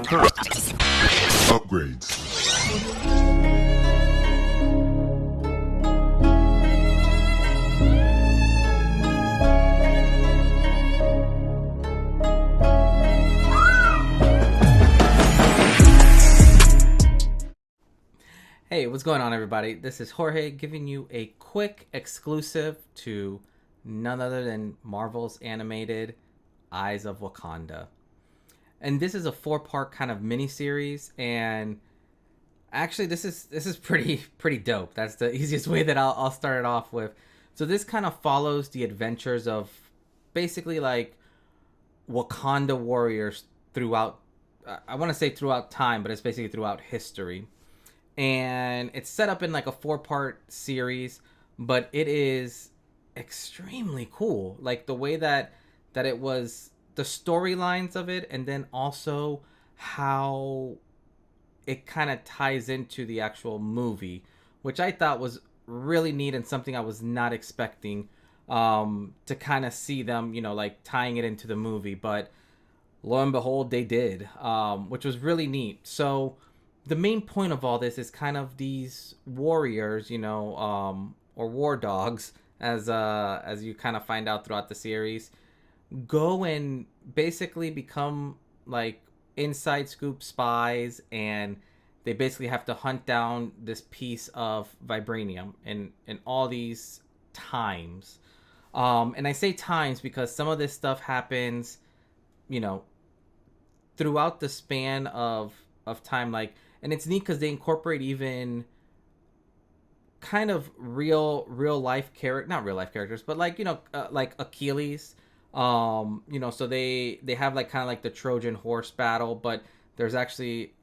Upgrades. Hey, what's going on, everybody? This is Jorge giving you a quick exclusive to none other than Marvel's animated Eyes of Wakanda. And this is a 4-part kind of miniseries, and actually this is pretty dope. That's the easiest way that I'll start it off with. So this kind of follows the adventures of basically like Wakanda warriors throughout, I want to say throughout time, but it's basically throughout history. And it's set up in like a 4-part series, but it is extremely cool. Like the way that it was, the storylines of it, and then also how it kind of ties into the actual movie, which I thought was really neat and something I was not expecting to kind of see them, like tying it into the movie. But lo and behold, they did, which was really neat. So the main point of all this is kind of these warriors, or war dogs, as you kind of find out throughout the series, go and basically become like inside scoop spies, and they basically have to hunt down this piece of vibranium in all these times. And I say times because some of this stuff happens, throughout the span of time, like. And it's neat because they incorporate even kind of real life character, not real life characters, but like like Achilles. So they have like kind of like the Trojan horse battle, but there's actually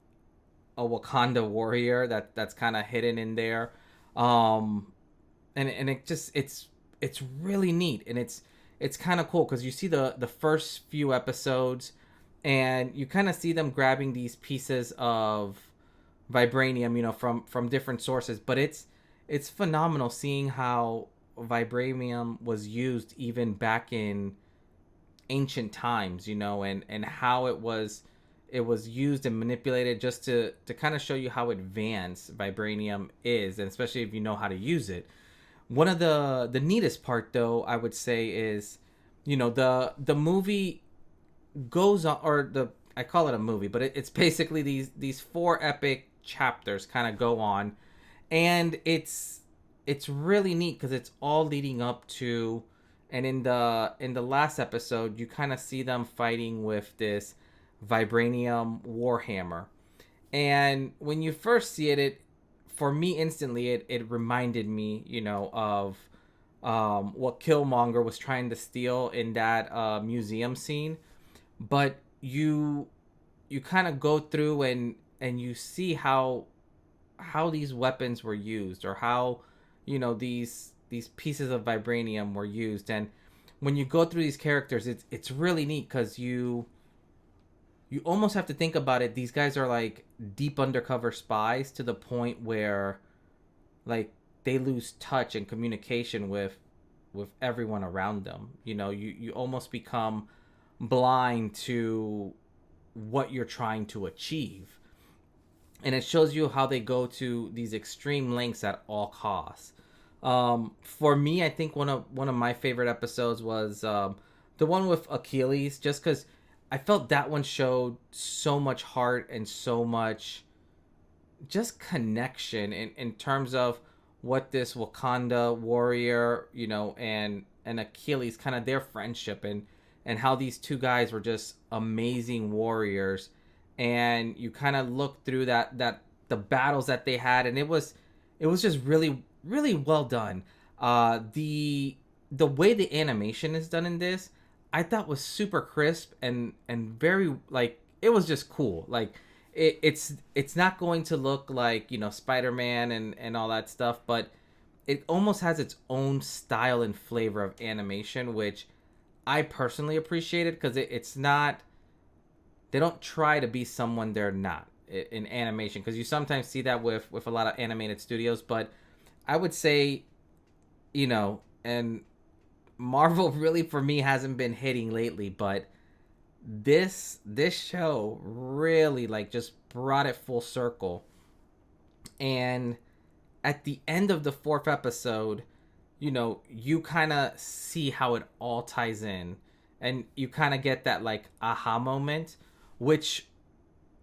a Wakanda warrior that's kind of hidden in there. And it just it's really neat, and it's kind of cool because you see the first few episodes, and you kind of see them grabbing these pieces of vibranium, from different sources. But it's phenomenal seeing how vibranium was used even back in ancient times, and how it was used and manipulated just to kind of show you how advanced vibranium is, and especially if you know how to use it. One of the neatest part, though, I would say, is the movie goes on, or I call it a movie, but it's basically these 4 epic chapters kind of go on, and it's really neat because it's all leading up to, and in the last episode you kind of see them fighting with this vibranium warhammer. And when you first see it for me instantly it reminded me of what Killmonger was trying to steal in that museum scene. But you kind of go through and you see how these weapons were used, or how these pieces of vibranium were used. And when you go through these characters, it's really neat because you almost have to think about it. These guys are like deep undercover spies to the point where like they lose touch and communication with everyone around them. You almost become blind to what you're trying to achieve. And it shows you how they go to these extreme lengths at all costs. For me, I think one of my favorite episodes was the one with Achilles, just because I felt that one showed so much heart and so much just connection in terms of what this Wakanda warrior, and Achilles, kind of their friendship, and how these two guys were just amazing warriors. And you kind of look through that the battles that they had, and it was just really well done. The way the animation is done in this, I thought was super crisp and very, like, it was just cool. Like it's not going to look like Spider-Man and all that stuff, but it almost has its own style and flavor of animation, which I personally appreciated, because it's not, they don't try to be someone they're not in animation, because you sometimes see that with a lot of animated studios. But I would say, and Marvel really for me hasn't been hitting lately, but this show really like just brought it full circle. And at the end of the fourth episode, you kind of see how it all ties in, and you kind of get that like aha moment, which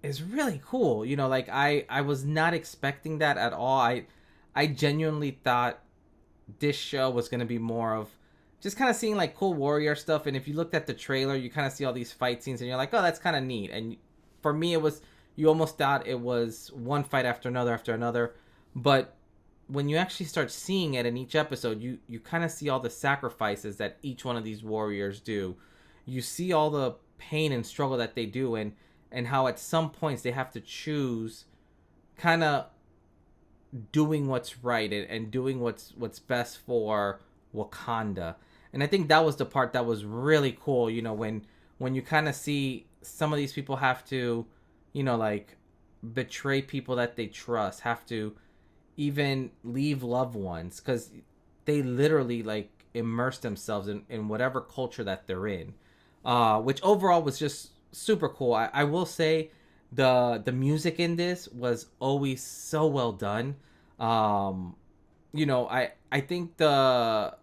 is really cool. Like I was not expecting that at all. I genuinely thought this show was going to be more of just kind of seeing like cool warrior stuff. And if you looked at the trailer, you kind of see all these fight scenes and you're like, oh, that's kind of neat. And for me, it was, you almost thought it was one fight after another after another. But when you actually start seeing it in each episode, you kind of see all the sacrifices that each one of these warriors do. You see all the pain and struggle that they do, and how at some points they have to choose kind of doing what's right, and doing what's best for Wakanda. And I think that was the part that was really cool, when you kind of see some of these people have to, like betray people that they trust, have to even leave loved ones, because they literally like immerse themselves in whatever culture that they're in, which overall was just super cool. I will say the music in this was always so well done. I think the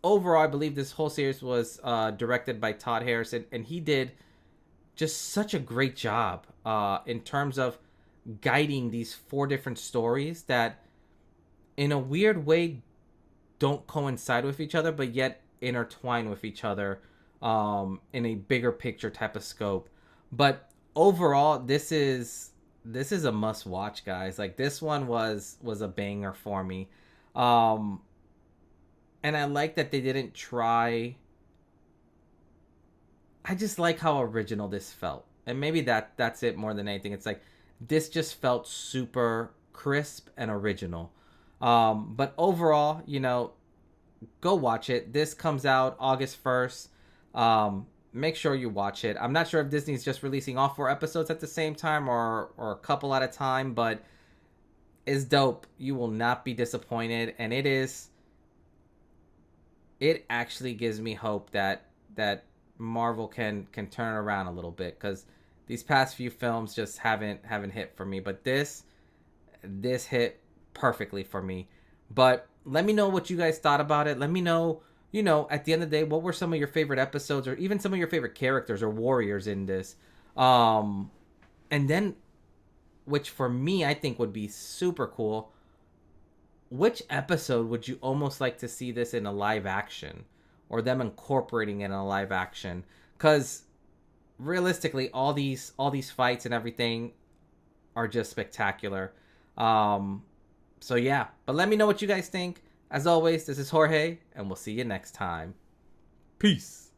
overall, I believe this whole series was directed by Todd Harris, and he did just such a great job in terms of guiding these four different stories that in a weird way don't coincide with each other, but yet intertwine with each other in a bigger picture type of scope. But overall, this is a must watch, guys. Like, this one was a banger for me. um and I like that they didn't try. I just like how original this felt, and maybe that's it more than anything. It's like this just felt super crisp and original. But overall, go watch it. This comes out August 1st. Make sure you watch it. I'm not sure if Disney's just releasing all four episodes at the same time, or a couple at a time, but it's dope. You will not be disappointed, and it actually gives me hope that Marvel can turn it around a little bit, because these past few films just haven't hit for me. But this hit perfectly for me. But let me know what you guys thought about it. Let me know, at the end of the day, what were some of your favorite episodes, or even some of your favorite characters or warriors in this. And then, which for me I think would be super cool, which episode would you almost like to see this in a live action, or them incorporating it in a live action? Because realistically, all these fights and everything are just spectacular. So yeah, but let me know what you guys think. As always, this is Jorge, and we'll see you next time. Peace.